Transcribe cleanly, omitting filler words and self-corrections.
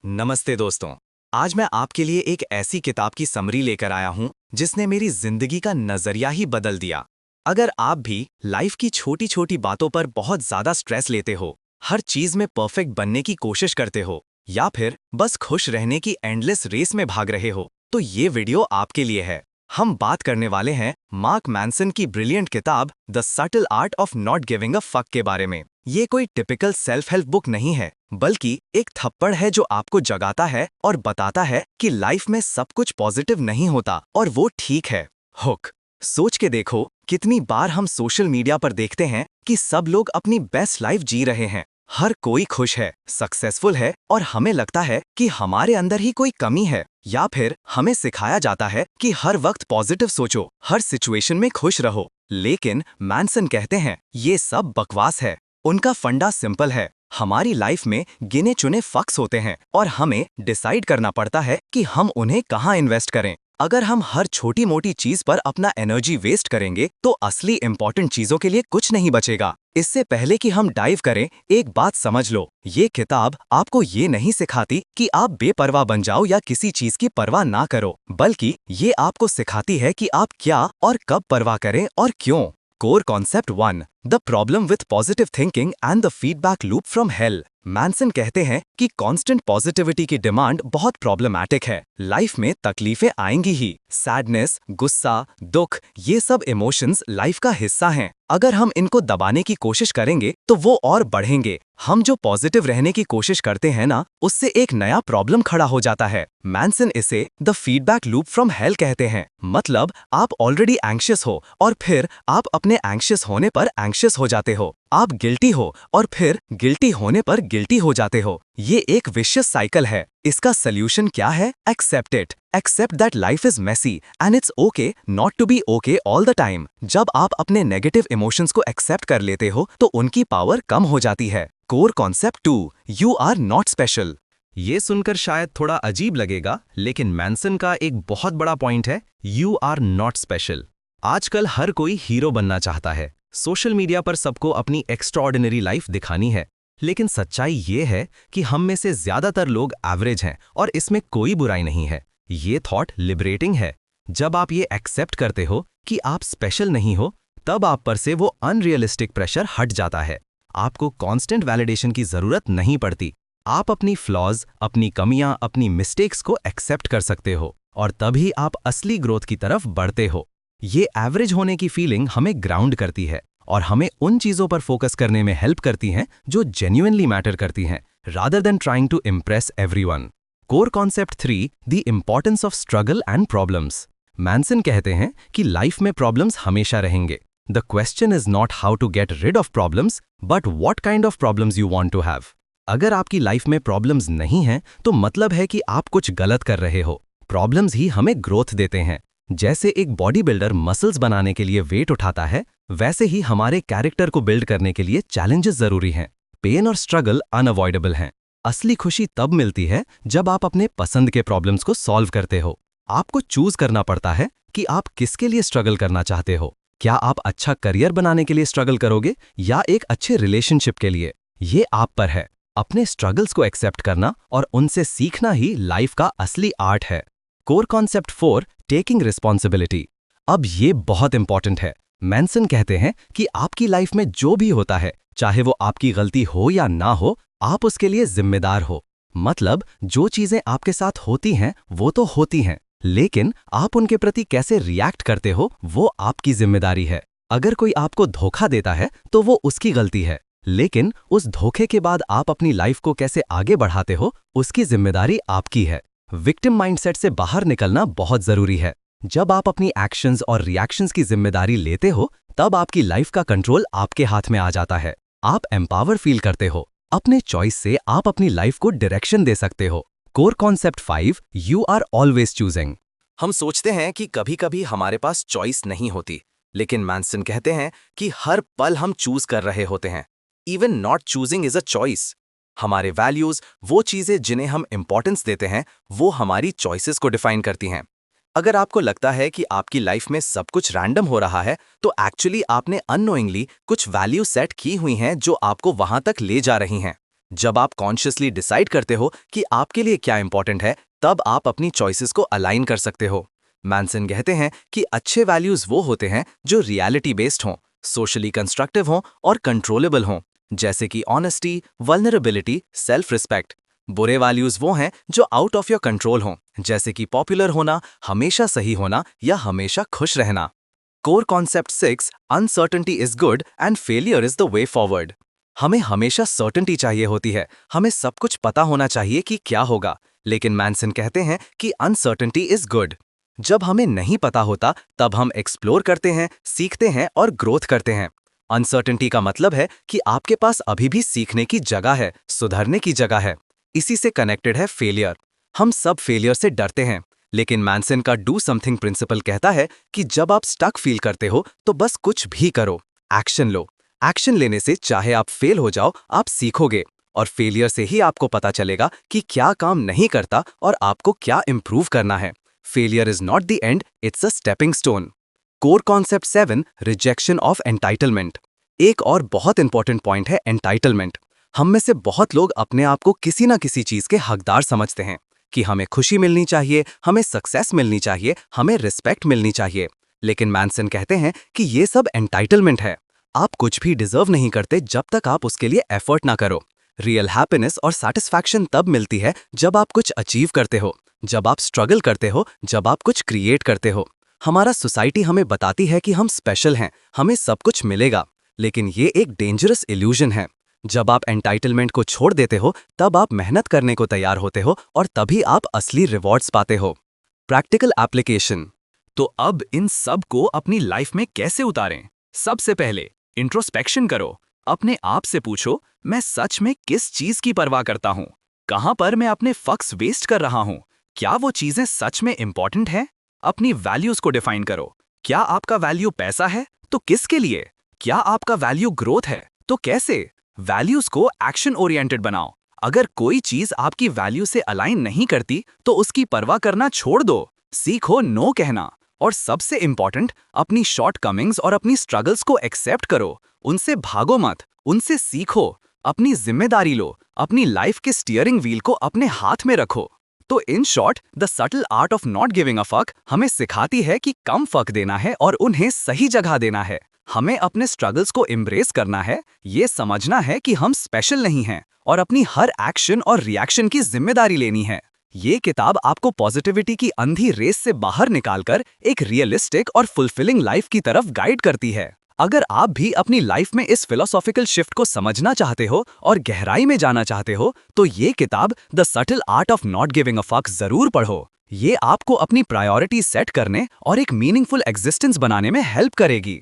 नमस्ते दोस्तों। आज मैं आपके लिए एक ऐसी किताब की समरी लेकर आया हूं जिसने मेरी जिंदगी का नजरिया ही बदल दिया। अगर आप भी लाइफ की छोटी छोटी बातों पर बहुत ज्यादा स्ट्रेस लेते हो, हर चीज में परफेक्ट बनने की कोशिश करते हो, या फिर बस खुश रहने की एंडलेस रेस में भाग रहे हो, तो ये वीडियो आपके लिए है। हम बात करने वाले हैं मार्क मैनसन की ब्रिलियंट किताब the subtle art of not giving a fuck के बारे में। ये कोई टिपिकल सेल्फ हेल्प बुक नहीं है, बल्कि एक थप्पड़ है जो आपको जगाता है और बताता है कि लाइफ में सब कुछ पॉजिटिव नहीं होता और वो ठीक है। हुक। सोच के देखो, कितनी बार हम सोशल मीडिया पर देखते हैं कि सब लोग अपनी बेस्ट लाइफ जी रहे हैं, हर कोई खुश है, सक्सेसफुल है, और हमें लगता है कि हमारे अंदर ही कोई कमी है। या फिर हमें सिखाया जाता है कि हर वक्त पॉजिटिव सोचो, हर सिचुएशन में खुश रहो। लेकिन मैनसन कहते हैं ये सब बकवास है। उनका फंडा सिंपल है, हमारी लाइफ में गिने चुने फक्स होते हैं और हमें डिसाइड करना पड़ता है कि हम उन्हें कहाँ इन्वेस्ट करें। अगर हम हर छोटी मोटी चीज पर अपना एनर्जी वेस्ट करेंगे तो असली इंपॉर्टेंट चीजों के लिए कुछ नहीं बचेगा। इससे पहले कि हम डाइव करें, एक बात समझ लो, ये किताब आपको ये नहीं सिखाती कि आप बेपरवाह बन जाओ या किसी चीज की परवाह ना करो, बल्कि ये आपको सिखाती है कि आप क्या और कब परवाह करें और क्यों। Core concept 1, the problem with positive thinking and the feedback loop from hello. Manson कहते हैं कि कांस्टेंट पॉजिटिविटी की डिमांड बहुत प्रॉब्लमैटिक है। लाइफ में तकलीफें आएंगी ही, सैडनेस, गुस्सा, दुख, ये सब इमोशंस लाइफ का हिस्सा हैं। अगर हम इनको दबाने की कोशिश करेंगे तो वो और बढ़ेंगे। हम जो पॉजिटिव रहने की कोशिश करते हैं ना, उससे एक नया प्रॉब्लम खड़ा हो जाता है। मैनसन इसे the feedback loop from hello कहते हैं। मतलब आप ऑलरेडी एंग्शियस हो और फिर आप अपने एंग्शियस होने पर एंग्शियस हो जाते हो। आप गिल्टी हो और फिर गिल्टी होने पर गिल्टी हो जाते हो। ये एक विशियस साइकिल है। इसका सल्यूशन क्या है? Accept it. Accept that life is messy and it's okay not to be okay all the time. जब आप अपने नेगेटिव इमोशंस को एक्सेप्ट कर लेते हो तो उनकी पावर कम हो जाती है। Core concept 2, you are not special. ये सुनकर शायद थोड़ा अजीब लगेगा, लेकिन मैनसन का एक बहुत बड़ा पॉइंट है, यू आर नॉट स्पेशल। आजकल हर कोई हीरो बनना चाहता है। सोशल मीडिया पर सबको अपनी एक्स्ट्राऑर्डिनरी लाइफ दिखानी है, लेकिन सच्चाई ये है कि हम में से ज्यादातर लोग एवरेज हैं और इसमें कोई बुराई नहीं है। ये थॉट लिबरेटिंग है। जब आप ये एक्सेप्ट करते हो कि आप स्पेशल नहीं हो, तब आप पर से वो अनरियलिस्टिक प्रेशर हट जाता है। आपको कांस्टेंट वैलिडेशन की जरूरत नहीं पड़ती। आप अपनी फ्लॉज, अपनी कमियां, अपनी मिस्टेक्स को एक्सेप्ट कर सकते हो और तभी आप असली ग्रोथ की तरफ बढ़ते हो। ये एवरेज होने की फीलिंग हमें ग्राउंड करती है और हमें उन चीजों पर फोकस करने में हेल्प करती हैं जो जेन्युइनली मैटर करती हैं, rather than trying to impress everyone. Core concept 3, the importance of struggle and problems. Manson कहते हैं कि लाइफ में प्रॉब्लम्स हमेशा रहेंगे। The question is not how to get rid of problems, but what kind of problems you want to have. अगर आपकी life में problems नहीं हैं, तो मतलब है कि आप कुछ गलत कर रहे हो। प्रॉब्लम्स ही हमें ग्रोथ देते हैं। जैसे एक बॉडी बिल्डर मसल्स बनाने के लिए वेट उठाता है, वैसे ही हमारे कैरेक्टर को बिल्ड करने के लिए चैलेंजेस जरूरी हैं। पेन और स्ट्रगल अनअवॉइडेबल हैं। असली खुशी तब मिलती है जब आप अपने पसंद के प्रॉब्लम्स को सॉल्व करते हो। आपको चूज करना पड़ता है कि आप किसके लिए स्ट्रगल करना चाहते हो। क्या आप अच्छा करियर बनाने के लिए स्ट्रगल करोगे या एक अच्छे रिलेशनशिप के लिए? ये आप पर है। अपने स्ट्रगल्स को एक्सेप्ट करना और उनसे सीखना ही लाइफ का असली आर्ट है। Core concept 4, taking responsibility. अब ये बहुत इंपॉर्टेंट है। मैनसन कहते हैं कि आपकी लाइफ में जो भी होता है, चाहे वो आपकी गलती हो या ना हो, आप उसके लिए जिम्मेदार हो। मतलब जो चीजें आपके साथ होती हैं वो तो होती हैं, लेकिन आप उनके प्रति कैसे रिएक्ट करते हो वो आपकी जिम्मेदारी है। अगर कोई आपको धोखा देता है तो वो उसकी गलती है, लेकिन उस धोखे के बाद आप अपनी लाइफ को कैसे आगे बढ़ाते हो, उसकी जिम्मेदारी आपकी है। विक्टिम माइंडसेट से बाहर निकलना बहुत जरूरी है। जब आप अपनी एक्शंस और रिएक्शंस की जिम्मेदारी लेते हो, तब आपकी लाइफ का कंट्रोल आपके हाथ में आ जाता है। आप एम्पावर फील करते हो। अपने चॉइस से आप अपनी लाइफ को डायरेक्शन दे सकते हो। Core concept 5, you are always choosing. हम सोचते हैं कि कभी कभी हमारे पास चॉइस नहीं होती, लेकिन मैनसन कहते हैं कि हर पल हम चूज कर रहे होते हैं। Even not choosing is a choice. हमारे वैल्यूज, वो चीजें जिन्हें हम इंपॉर्टेंस देते हैं, वो हमारी चॉइसेस को डिफाइन करती हैं। अगर आपको लगता है कि आपकी लाइफ में सब कुछ रैंडम हो रहा है, तो एक्चुअली आपने अननोइंगली कुछ वैल्यू सेट की हुई हैं जो आपको वहां तक ले जा रही हैं। जब आप कॉन्शियसली डिसाइड करते हो कि आपके लिए क्या इंपॉर्टेंट है, तब आप अपनी चॉइसेस को अलाइन कर सकते हो। मैनसन कहते हैं कि अच्छे वैल्यूज वो होते हैं जो रियलिटी बेस्ड हों, सोशली कंस्ट्रक्टिव हों और कंट्रोलेबल हों, जैसे कि ऑनेस्टी, वल्नरेबिलिटी, सेल्फ रिस्पेक्ट। बुरे वैल्यूज वो हैं जो आउट ऑफ योर कंट्रोल हों, जैसे कि पॉपुलर होना, हमेशा सही होना या हमेशा खुश रहना। Core concept 6, uncertainty is good and failure is the way forward. हमें हमेशा सर्टेनिटी चाहिए होती है, हमें सब कुछ पता होना चाहिए कि क्या होगा, लेकिन मैनसन कहते हैं कि अनसर्टेनिटी इज गुड। जब हमें नहीं पता होता तब हम एक्सप्लोर करते हैं, सीखते हैं और ग्रोथ करते हैं। अनसर्टेनिटी का मतलब है कि आपके पास अभी भी सीखने की जगह है, सुधरने की जगह है। इसी से कनेक्टेड है फेलियर। हम सब फेलियर से डरते हैं, लेकिन मैनसन का डू समथिंग प्रिंसिपल कहता है कि जब आप स्टक फील करते हो तो बस कुछ भी करो, एक्शन लो। एक्शन लेने से चाहे आप फेल हो जाओ, आप सीखोगे, और फेलियर से ही आपको पता चलेगा कि क्या काम नहीं करता और आपको क्या इंप्रूव करना है। Failure is not the end, it's a stepping stone. Core concept 7, rejection of entitlement. एक और बहुत इंपॉर्टेंट पॉइंट है एंटाइटलमेंट। हम में से बहुत लोग अपने आप को किसी ना किसी चीज के हकदार समझते हैं कि हमें खुशी मिलनी चाहिए, हमें सक्सेस मिलनी चाहिए, हमें रिस्पेक्ट मिलनी चाहिए। लेकिन मैनसन कहते हैं कि ये सब एंटाइटलमेंट है। आप कुछ भी डिजर्व नहीं करते जब तक आप उसके लिए एफर्ट ना करो। रियल हैप्पीनेस और सैटिस्फैक्शन तब मिलती है जब आप कुछ अचीव करते हो, जब आप स्ट्रगल करते हो, जब आप कुछ क्रिएट करते हो। हमारा सोसाइटी हमें बताती है कि हम स्पेशल हैं, हमें सब कुछ मिलेगा, लेकिन ये एक डेंजरस इल्यूजन है। जब आप एंटाइटलमेंट को छोड़ देते हो, तब आप मेहनत करने को तैयार होते हो और तभी आप असली रिवॉर्ड्स पाते हो। Practical application. तो अब इन सब को अपनी लाइफ में कैसे उतारें? सबसे पहले इंट्रोस्पेक्शन करो। अपने आप से पूछो, मैं सच में किस चीज की परवाह करता हूं? कहां पर मैं अपने फक्स वेस्ट कर रहा हूं? क्या वो चीजें सच में इंपॉर्टेंट हैं? अपनी वैल्यूज को डिफाइन करो। क्या आपका वैल्यू पैसा है? तो किसके लिए? क्या आपका वैल्यू ग्रोथ है? तो कैसे? वैल्यूज को एक्शन ओरिएंटेड बनाओ। अगर कोई चीज आपकी वैल्यू से अलाइन नहीं करती तो उसकी परवाह करना छोड़ दो। सीखो नो कहना। और सबसे इंपॉर्टेंट, अपनी शॉर्टकमिंग्स और अपनी स्ट्रगल्स को एक्सेप्ट करो। उनसे भागो मत, उनसे सीखो। अपनी जिम्मेदारी लो, अपनी लाइफ के स्टीयरिंग व्हील को अपने हाथ में रखो। तो in short, the subtle art of not giving a fuck हमें सिखाती है कि कम फक देना है और उन्हें सही जगह देना है। हमें अपने स्ट्रगल्स को एम्ब्रेस करना है, ये समझना है कि हम स्पेशल नहीं हैं और अपनी हर एक्शन और रिएक्शन की जिम्मेदारी लेनी है। ये किताब आपको पॉजिटिविटी की अंधी रेस से बाहर निकालकर एक रियलिस्टिक और फुलफिलिंग लाइफ की तरफ गाइड करती है। अगर आप भी अपनी लाइफ में इस फिलोसॉफिकल शिफ्ट को समझना चाहते हो और गहराई में जाना चाहते हो, तो ये किताब the subtle art of not giving a fuck जरूर पढ़ो। ये आपको अपनी प्रायोरिटी सेट करने और एक मीनिंगफुल एग्जिस्टेंस बनाने में हेल्प करेगी।